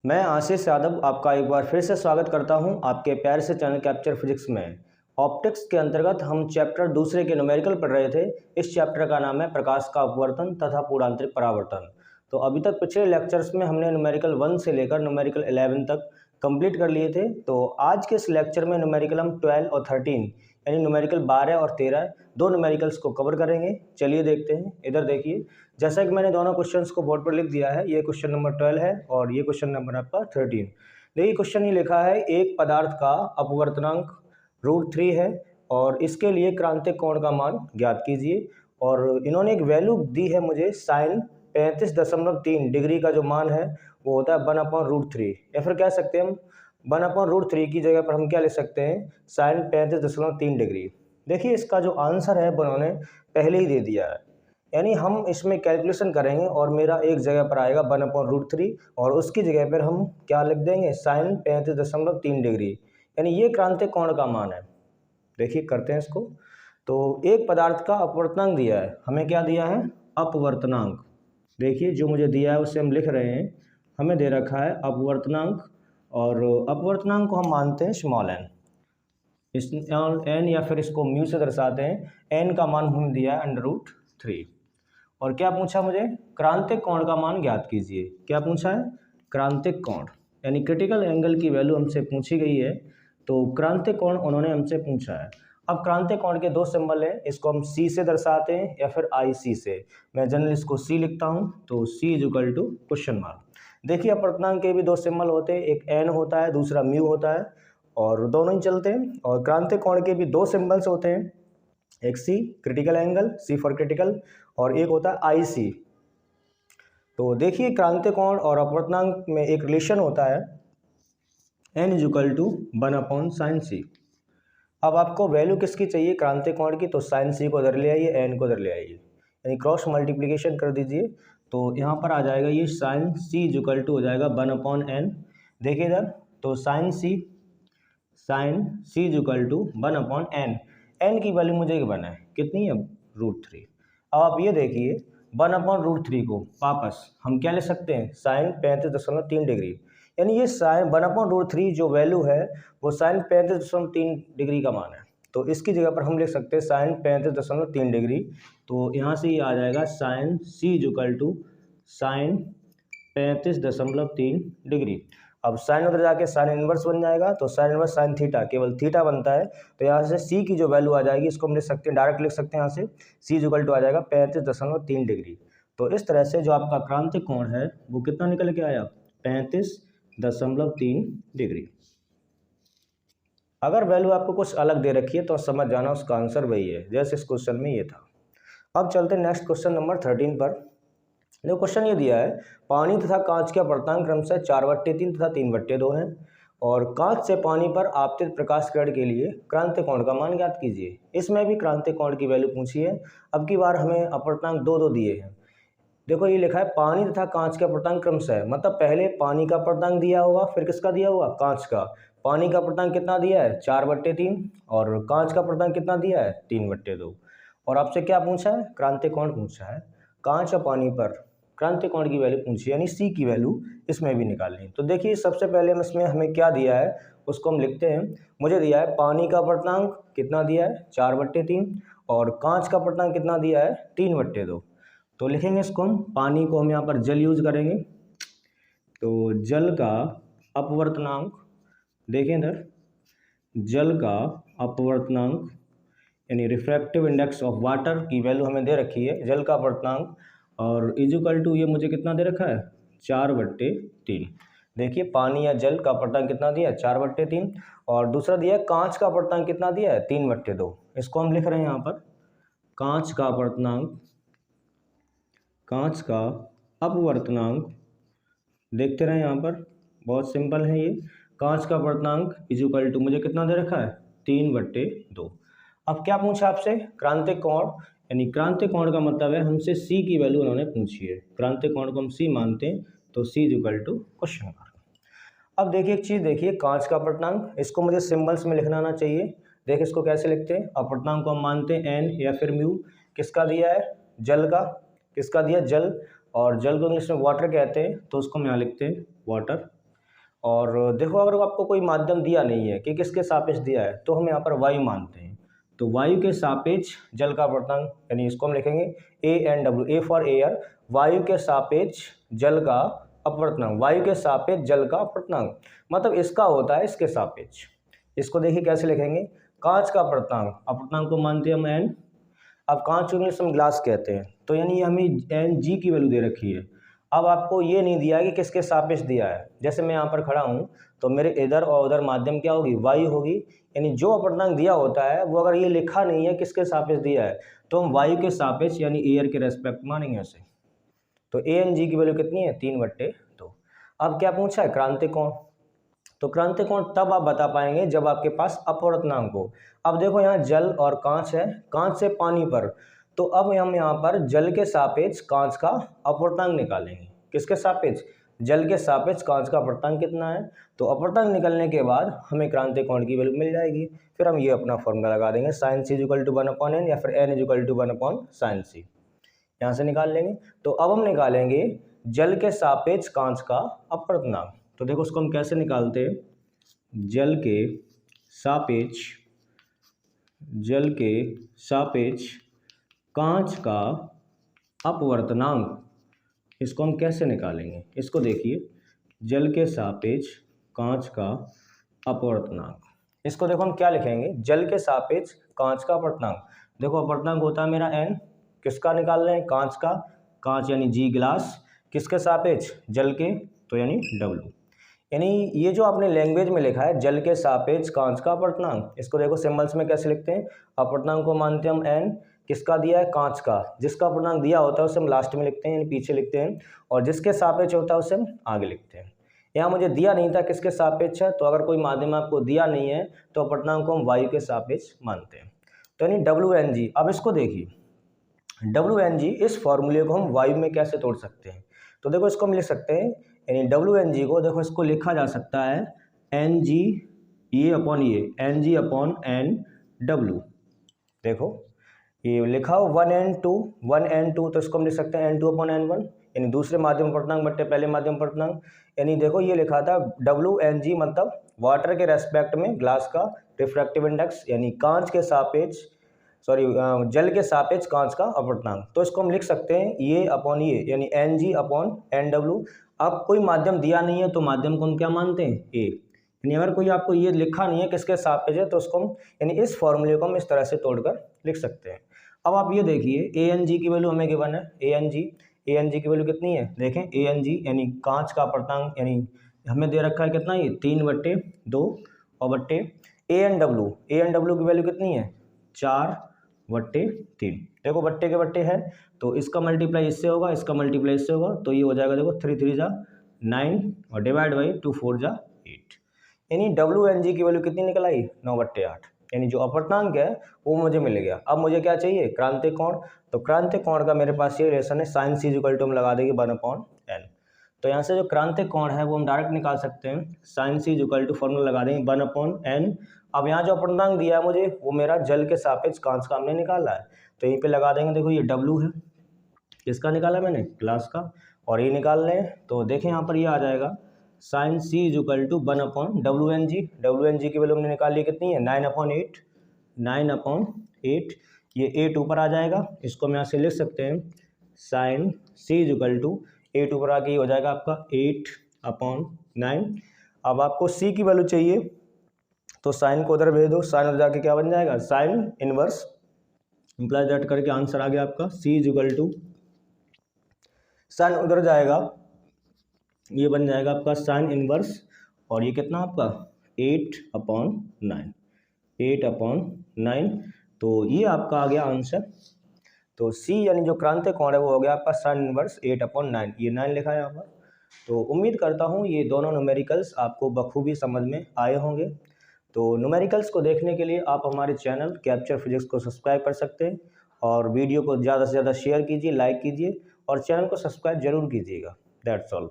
मैं आशीष यादव आपका एक बार फिर से स्वागत करता हूं आपके प्यारे से चैनल कैप्चर फिजिक्स में। ऑप्टिक्स के अंतर्गत हम चैप्टर दूसरे के न्यूमेरिकल पढ़ रहे थे। इस चैप्टर का नाम है प्रकाश का अपवर्तन तथा पूर्णांतरिक परावर्तन। तो अभी तक पिछले लेक्चर्स में हमने न्यूमेरिकल 1 से लेकर न्यूमेरिकल 11 तक कंप्लीट कर लिए थे। तो आज के इस लेक्चर में न्यूमेरिकल हम 12 और 13 यानी न्यूमेरिकल 12 और 13 दो न्यूमेरिकल्स को कवर करेंगे। चलिए देखते हैं। इधर देखिए, जैसा कि मैंने दोनों क्वेश्चंस को बोर्ड पर लिख दिया है। ये क्वेश्चन नंबर 12 है और ये क्वेश्चन नंबर आपका 13। देखिए क्वेश्चन ये लिखा है, एक पदार्थ का अपवर्तनांक √3 है और इसके लिए क्रांतिक कोण का मान ज्ञात कीजिए। और इन्होंने एक वैल्यू दी है मुझे, साइन 35.3 डिग्री का जो मान है वो होता है 1/√3, या फिर कह सकते हैं हम 1/√3 की जगह पर हम क्या लिख सकते हैं, साइन 35.3 डिग्री। देखिए इसका जो आंसर है वो उन्होंने पहले ही दे दिया है, यानी हम इसमें कैलकुलेशन करेंगे और मेरा एक जगह पर आएगा 1/√3 और उसकी जगह पर हम क्या लिख देंगे, साइन 35.3 डिग्री, यानी ये क्रांतिक कोण का मान है। देखिए करते हैं इसको। तो एक पदार्थ का अपवर्तनांक दिया है, हमें क्या दिया है, अपवर्तनांक। देखिए जो मुझे दिया है उससे हम लिख रहे हैं, हमें दे रखा है अपवर्तनांक और अपवर्तनांक को हम मानते हैं स्मॉल एन। इस एन या फिर इसको म्यू से दर्शाते हैं। एन का मान हमें दिया है √3 और क्या पूछा मुझे, क्रांतिक कोण का मान ज्ञात कीजिए। क्या पूछा है, क्रांतिक कोण, यानी क्रिटिकल एंगल की वैल्यू हमसे पूछी गई है। तो क्रांतिक कोण उन्होंने हमसे पूछा है। अब क्रांतिक कोण के दो सिंबल हैं, इसको हम सी से दर्शाते हैं या फिर IC से। मैं जनरल इसको सी लिखता हूँ, तो C = क्वेश्चन मार्क। देखिए अपवर्तनांक के भी दो सिंबल होते हैं, एक एन होता है, दूसरा म्यू होता है और दोनों ही चलते हैं। और क्रांतिक कोण के भी दो सिंबल्स होते हैं, एक C critical angle, C for critical, और एक होता है IC। तो देखिए क्रांतिक कोण और अपवर्तनांक में एक रिलेशन होता है, n = 1/sin c। अब आपको वैल्यू किसकी चाहिए, क्रांतिक कोण की, तो sin c को इधर ले आइए, n को इधर ले आइए, यानी क्रॉस मल्टीप्लिकेशन कर दीजिए। तो यहाँ पर आ जाएगा ये sin c = हो जाएगा 1/n। देखिए इधर, तो sin c = 1/n। n की वैल्यू मुझे वन है, कितनी है, √3। अब आप ये देखिए 1/√3 को वापस हम क्या ले सकते हैं, साइन 35.3 डिग्री, यानी ये साइन 1/√3 जो वैल्यू है वो साइन 35.3 डिग्री का मान है। तो इसकी जगह पर हम लिख सकते हैं साइन 35.3 डिग्री। तो यहाँ से ये आ जाएगा साइन C = साइन 35.3 डिग्री। अब साइन उधर जाके साइन इनवर्स बन जाएगा, तो साइन इनवर्स साइन थीटा, केवल थीटा बनता है। तो यहाँ से C की जो वैल्यू आ जाएगी, इसको हम लिख सकते हैं, डायरेक्ट लिख सकते हैं यहाँ से, C = आ जाएगा 35.3 डिग्री। तो इस तरह से जो आपका क्रांतिक कोण है वो कितना निकल के आया, 35.3 डिग्री। अगर वैल्यू आपको कुछ अलग दे रखी है तो समझ जाना उसका आंसर वही है, जैसे इस क्वेश्चन में ये था। अब चलते हैं नेक्स्ट क्वेश्चन नंबर 13 पर। जो क्वेश्चन ये दिया है, पानी तथा कांच का अपवर्तनांक क्रमशः 4/3 तथा 3/2 है और कांच से पानी पर आपतित प्रकाश किरण के लिए क्रांतिक कोण का मान ज्ञात कीजिए। इसमें भी क्रांतिक कोण की वैल्यू पूछी है। अब की बार हमें अपवर्तनांक दो दिए हैं। देखो ये लिखा है पानी तथा कांच का अपवर्तनांक क्रमशः, मतलब पहले पानी का अपवर्तनांक दिया होगा, फिर किसका दिया होगा, कांच का। पानी का अपवर्तनांक कितना दिया है, 4/3, और कांच का अपवर्तनांक कितना दिया है, 3/2। और आपसे क्या पूछा है, क्रांतिक कोण पूछा है। कांच और पानी पर क्रांतिक कोण की वैल्यू पूछी है, यानी C की वैल्यू इसमें भी निकालनी। तो देखिए सबसे पहले हम इसमें हमें क्या दिया है उसको हम लिखते हैं। मुझे दिया है पानी का अपवर्तनांक कितना दिया है, 4/3, और कांच का अपवर्तनांक कितना दिया है, 3/2। तो लिखेंगे इसको हम, पानी को हम यहाँ पर जल यूज करेंगे, तो जल का अपवर्तनांक, देखें इधर, जल का अपवर्तनांक यानी रिफ्रैक्टिव इंडेक्स ऑफ वाटर की वैल्यू हमें दे रखी है, जल का अपवर्तनांक, और = ये मुझे कितना दे रखा है, 4/3। देखिए पानी या जल का अपवर्तनांक कितना दिया है, 4/3, और दूसरा दिया है कांच का अपवर्तनांक कितना दिया है, 3/2। इसको हम लिख रहे हैं यहाँ पर, कांच का अपवर्तनांक, कांच का अपवर्तनांक, देखते रहे यहाँ पर, बहुत सिंपल है ये। कांच का अपवर्तनांक = मुझे कितना दे रखा है, 3/2। अब क्या पूछा आपसे, क्रांतिक कोण, यानी क्रांतिक कोण का मतलब है हमसे C की वैल्यू उन्होंने पूछी है। क्रांतिक कोण को हम C मानते हैं, तो C = क्वेश्चन मार्क। अब देखिए एक चीज़, देखिए कांच का अपवर्तनांक, इसको मुझे सिंबल्स में लिखना आना चाहिए। देखिए इसको कैसे लिखते हैं, अपवर्तनांक को हम मानते हैं n या फिर म्यू। किसका दिया है, जल का, किसका दिया, जल, और जल को इंग्लिश में वाटर कहते हैं, तो उसको हम यहाँ लिखते हैं वाटर। और देखो अगर आपको कोई माध्यम दिया नहीं है कि किसके सापेक्ष दिया है, तो हम यहाँ पर वायु मानते हैं। तो वायु के सापेक्ष जल का अपवर्तनांक, यानी इसको हम लिखेंगे ANW, ए फॉर एयर, वायु के सापेक्ष जल का अपवर्तनांक, वायु के सापेक्ष जल का अपवर्तनांक मतलब इसका होता है इसके सापेक्ष। इसको देखिए कैसे लिखेंगे, कांच का अपवर्तनांक, अपवर्तनांक को मानते हैं हम n, अब कांच को इंग्लिश में ग्लास कहते हैं, तो यानी हमें Ng की वैल्यू दे रखी है। अब आपको ये नहीं दिया है कि किसके सापेक्ष दिया है, जैसे मैं यहाँ पर खड़ा हूँ तो मेरे इधर और उधर माध्यम क्या होगी, वायु होगी, यानी जो अपवर्तनांक दिया होता है वो अगर ये लिखा नहीं है किसके सापेक्ष दिया है, तो हम वायु के सापेक्ष यानी एयर के रेस्पेक्ट मानेंगे उसे। तो Ang की वैल्यू कितनी है, 3/2। अब क्या पूछा है, क्रांतिक कोण, तो क्रांतिक कोण तब आप बता पाएंगे जब आपके पास अपवर्तनांक हो। अब देखो यहाँ जल और कांच है, कांच से पानी पर, तो अब हम यहाँ पर जल के सापेक्ष कांच का अपवर्तनांक निकालेंगे। किसके सापेक्ष, जल के सापेक्ष कांच का अपवर्तनांक कितना है, तो अपवर्तनांक निकलने के बाद हमें क्रांतिक कोण की वैल्यू मिल जाएगी। फिर हम ये अपना फॉर्मूला लगा देंगे, sin c = 1/n या फिर n = 1/sin c, यहाँ से निकाल लेंगे। तो अब हम निकालेंगे जल के सापेक्ष कांच का अपवर्तनांक। तो देखो उसको हम कैसे निकालते हैं, जल के सापेक्ष कांच का अपवर्तनांक, इसको हम कैसे निकालेंगे, इसको देखिए, जल के सापेक्ष कांच का अपवर्तनांक, इसको देखो हम क्या लिखेंगे, जल के सापेक्ष कांच का अपवर्तनांक। देखो अपवर्तनांक होता है मेरा n, किसका निकाल रहे हैं, कांच का, कांच यानी G ग्लास, किसके सापेक्ष, जल के, तो यानी W, यानी ये जो आपने लैंग्वेज में लिखा है जल के सापेक्ष कांच का अपवर्तनांक, इसको देखो सिंबल्स में कैसे लिखते हैं, अपवर्तनांक को मानते हैं हम n, किसका दिया है, कांच का, जिसका अपवर्तनांक दिया होता है उसे हम लास्ट में लिखते हैं यानी पीछे लिखते हैं, और जिसके सापेक्ष होता है उसे हम आगे लिखते हैं। यहाँ मुझे दिया नहीं था किसके सापेक्ष है, तो अगर कोई माध्यम आपको दिया नहीं है तो अपवर्तनांक को हम वायु के सापेक्ष मानते हैं, तो यानी WNG। अब इसको देखिए, WNG, इस फॉर्मूले को हम वायु में कैसे तोड़ सकते हैं, तो देखो इसको हम लिख सकते हैं, यानी WNG को देखो इसको लिखा जा सकता है Ng ये अपॉन ये, Ng अपॉन NW, देखो ये लिखा हो 1n2, तो इसको हम लिख सकते हैं N2 अपॉन N1, यानी दूसरे माध्यम अपवर्तनांक बट्टे पहले माध्यम अपवर्तनांक, यानी देखो ये लिखा था WNG मतलब वाटर के रेस्पेक्ट में ग्लास का रिफ्रैक्टिव इंडेक्स, यानी कांच के सापेक्ष, जल के सापेक्ष कांच का अपवर्तनांक, तो इसको हम लिख सकते हैं ये अपॉन ये, यानी Ng अपॉन NW। अब कोई माध्यम दिया नहीं है तो माध्यम को हम क्या मानते हैं, A, यानी अगर कोई आपको ये लिखा नहीं है किसके सापेक्ष है तो उसको हम, यानी इस फॉर्मूले को हम इस तरह से तोड़कर लिख सकते हैं। अब आप ये देखिए Ang की वैल्यू हमें गिवन है, Ang की वैल्यू कितनी है, देखें Ang यानी कांच का अपवर्तनांक, यानी हमें दे रखा है कितना, ये 3/2 और बट्टे ANW की वैल्यू कितनी है, 4/3, देखो बट्टे के बट्टे है, तो इसका मल्टीप्लाई इससे होगा, इसका मल्टीप्लाई इससे होगा, तो ये हो जाएगा देखो 3 3 जा 9 और डिवाइड बाई 2 4 जा 8, यानी WNG की वैल्यू कितनी निकल आई, 9/8, यानी जो अपवर्तनांक है वो मुझे मिल गया। अब मुझे क्या चाहिए, क्रांतिक कोण, तो क्रांतिक कोण का मेरे पास ये रिलेशन है, sin c = हम लगा देंगे 1/n, तो यहाँ से जो क्रांतिक कोण है वो हम डायरेक्ट निकाल सकते हैं, sin c = फॉर्मूला लगा देंगे 1/n। अब यहाँ जो अपवर्तनांक दिया है मुझे वो मेरा जल के सापेक्ष कांच का हमने निकाला है, तो यहीं पे लगा देंगे, देखो ये W है, किसका निकाला मैंने, ग्लास का, और ये निकाल लें तो देखें यहाँ पर ये आ जाएगा sin c = 1/WNG की वैल्यू हमने निकाली कितनी है, 9/8, ये 8 ऊपर आ जाएगा, इसको हम यहाँ से लिख सकते हैं sin c = 8 ऊपर आके हो जाएगा आपका 8/9। अब आपको c की वैल्यू चाहिए तो साइन को उधर भेज दो, साइन उधर जाके क्या बन जाएगा, साइन इनवर्स, इम्प्लाई दैट करके आंसर आ गया आपका c = साइन उधर जाएगा, ये बन जाएगा आपका साइन इनवर्स, और ये कितना आपका 8/9, तो ये आपका आ गया आंसर। तो C यानी जो क्रांतिक कोण है वो हो गया आपका साइन इनवर्स 8/9, ये 9 लिखा है यहाँ पर। तो उम्मीद करता हूँ ये दोनों न्यूमेरिकल्स आपको बखूबी समझ में आए होंगे। तो न्यूमेरिकल्स को देखने के लिए आप हमारे चैनल कैप्चर फिजिक्स को सब्सक्राइब कर सकते हैं, और वीडियो को ज़्यादा से ज़्यादा शेयर कीजिए, लाइक कीजिए, और चैनल को सब्सक्राइब जरूर कीजिएगा। That's all.